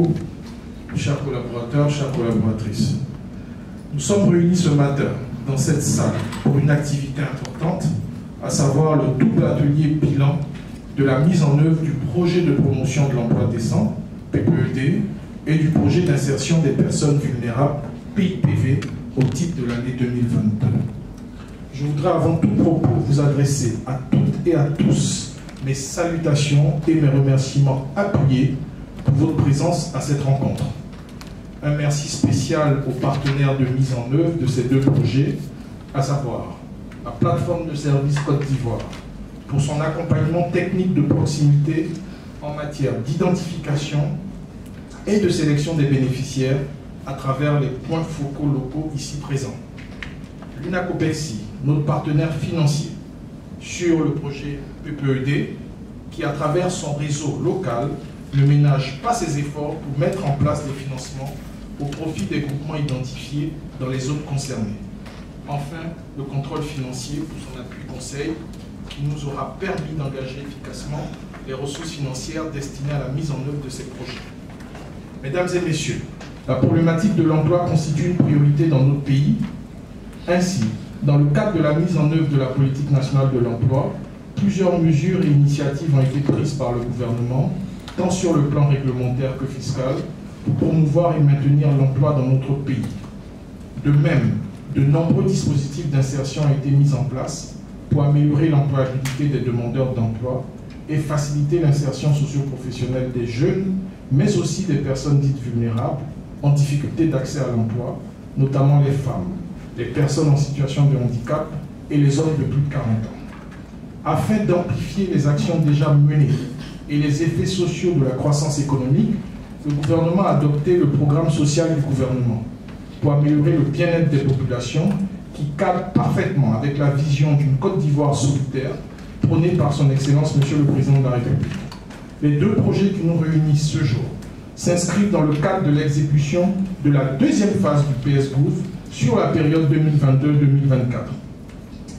beaucoup, chers collaborateurs, chères collaboratrices. Nous sommes réunis ce matin dans cette salle pour une activité importante, à savoir le double atelier bilan de la mise en œuvre du projet de promotion de l'emploi décent, PPED, et du projet d'insertion des personnes vulnérables, PIPV, au titre de l'année 2022. Je voudrais avant tout propos vous adresser à toutes et à tous mes salutations et mes remerciements appuyés pour votre présence à cette rencontre. Un merci spécial aux partenaires de mise en œuvre de ces deux projets, à savoir la plateforme de services Côte d'Ivoire, pour son accompagnement technique de proximité en matière d'identification et de sélection des bénéficiaires à travers les points focaux locaux ici présents. L'UNACOPEXI, notre partenaire financier sur le projet PPED, qui à travers son réseau local ne ménage pas ses efforts pour mettre en place des financements au profit des groupements identifiés dans les zones concernées. Enfin, le contrôle financier pour son appui conseil qui nous aura permis d'engager efficacement les ressources financières destinées à la mise en œuvre de ces projets. Mesdames et messieurs, la problématique de l'emploi constitue une priorité dans notre pays. Ainsi, dans le cadre de la mise en œuvre de la politique nationale de l'emploi, plusieurs mesures et initiatives ont été prises par le gouvernement, tant sur le plan réglementaire que fiscal, pour promouvoir et maintenir l'emploi dans notre pays. De même, de nombreux dispositifs d'insertion ont été mis en place pour améliorer l'employabilité des demandeurs d'emploi et faciliter l'insertion socio-professionnelle des jeunes, mais aussi des personnes dites vulnérables, en difficulté d'accès à l'emploi, notamment les femmes, les personnes en situation de handicap et les hommes de plus de 40 ans. Afin d'amplifier les actions déjà menées et les effets sociaux de la croissance économique, le gouvernement a adopté le programme social du gouvernement pour améliorer le bien-être des populations qui cadre parfaitement avec la vision d'une Côte d'Ivoire solidaire prônée par son Excellence Monsieur le Président de la République. Les deux projets qui nous réunissent ce jour s'inscrivent dans le cadre de l'exécution de la deuxième phase du PS-Gouv sur la période 2022-2024.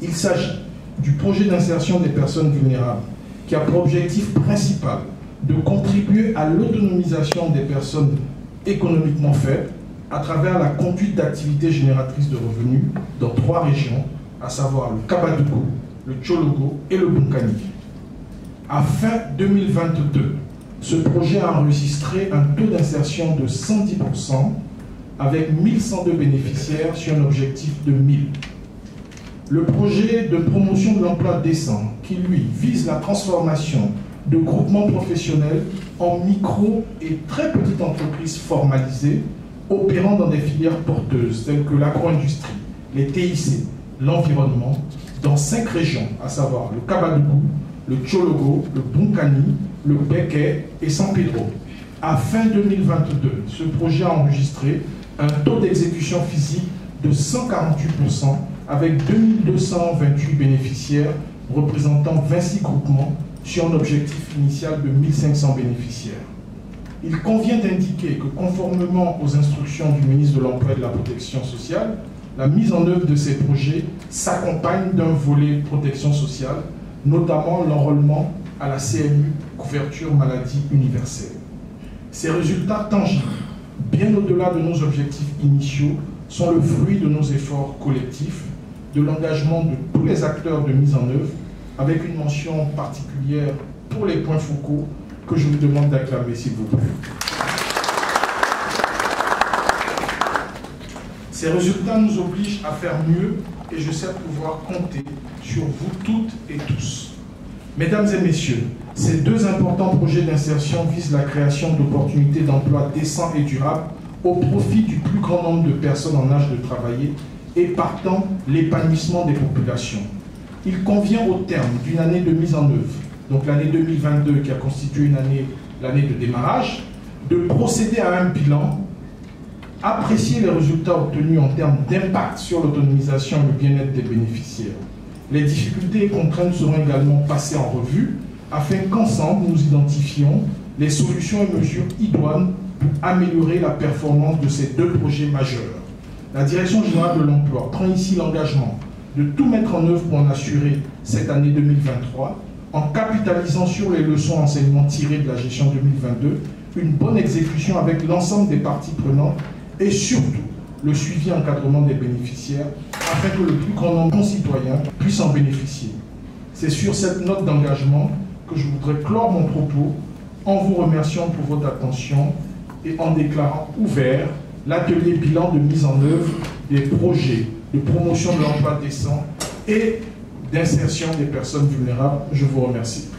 Il s'agit du projet d'insertion des personnes vulnérables qui a pour objectif principal de contribuer à l'autonomisation des personnes économiquement faibles à travers la conduite d'activités génératrices de revenus dans 3 régions, à savoir le Kabadougou, le Tchologo et le Bunkani. À fin 2022, ce projet a enregistré un taux d'insertion de 110% avec 1102 bénéficiaires sur un objectif de 1000. Le projet de promotion de l'emploi décent, qui lui vise la transformation de groupements professionnels en micro et très petites entreprises formalisées opérant dans des filières porteuses telles que l'agro-industrie, les TIC, l'environnement, dans 5 régions, à savoir le Kabadougou, le Tchologo, le Bunkani, le Béké et San Pedro. À fin 2022, ce projet a enregistré un taux d'exécution physique de 148% avec 2228 bénéficiaires représentant 26 groupements sur un objectif initial de 1500 bénéficiaires. Il convient d'indiquer que conformément aux instructions du ministre de l'Emploi et de la Protection sociale, la mise en œuvre de ces projets s'accompagne d'un volet protection sociale, notamment l'enrôlement à la CMU, couverture maladie universelle. Ces résultats tangibles, bien au-delà de nos objectifs initiaux, sont le fruit de nos efforts collectifs, de l'engagement de tous les acteurs de mise en œuvre, avec une mention particulière pour les points focaux que je vous demande d'acclamer, s'il vous plaît. Ces résultats nous obligent à faire mieux et je sais pouvoir compter sur vous toutes et tous. Mesdames et messieurs, ces 2 importants projets d'insertion visent la création d'opportunités d'emploi décents et durables au profit du plus grand nombre de personnes en âge de travailler et partant l'épanouissement des populations. Il convient au terme d'une année de mise en œuvre, donc l'année 2022 qui a constitué l'année de démarrage, de procéder à un bilan, apprécier les résultats obtenus en termes d'impact sur l'autonomisation et le bien-être des bénéficiaires. Les difficultés et contraintes seront également passées en revue afin qu'ensemble nous identifions les solutions et mesures idoines pour améliorer la performance de ces 2 projets majeurs. La Direction générale de l'emploi prend ici l'engagement de tout mettre en œuvre pour en assurer cette année 2023 en capitalisant sur les leçons enseignements tirées de la gestion 2022 une bonne exécution avec l'ensemble des parties prenantes et surtout le suivi et encadrement des bénéficiaires afin que le plus grand nombre de concitoyens puissent en bénéficier. C'est sur cette note d'engagement que je voudrais clore mon propos en vous remerciant pour votre attention et en déclarant ouvert l'atelier bilan de mise en œuvre des projets de promotion de l'emploi décent et d'insertion des personnes vulnérables. Je vous remercie.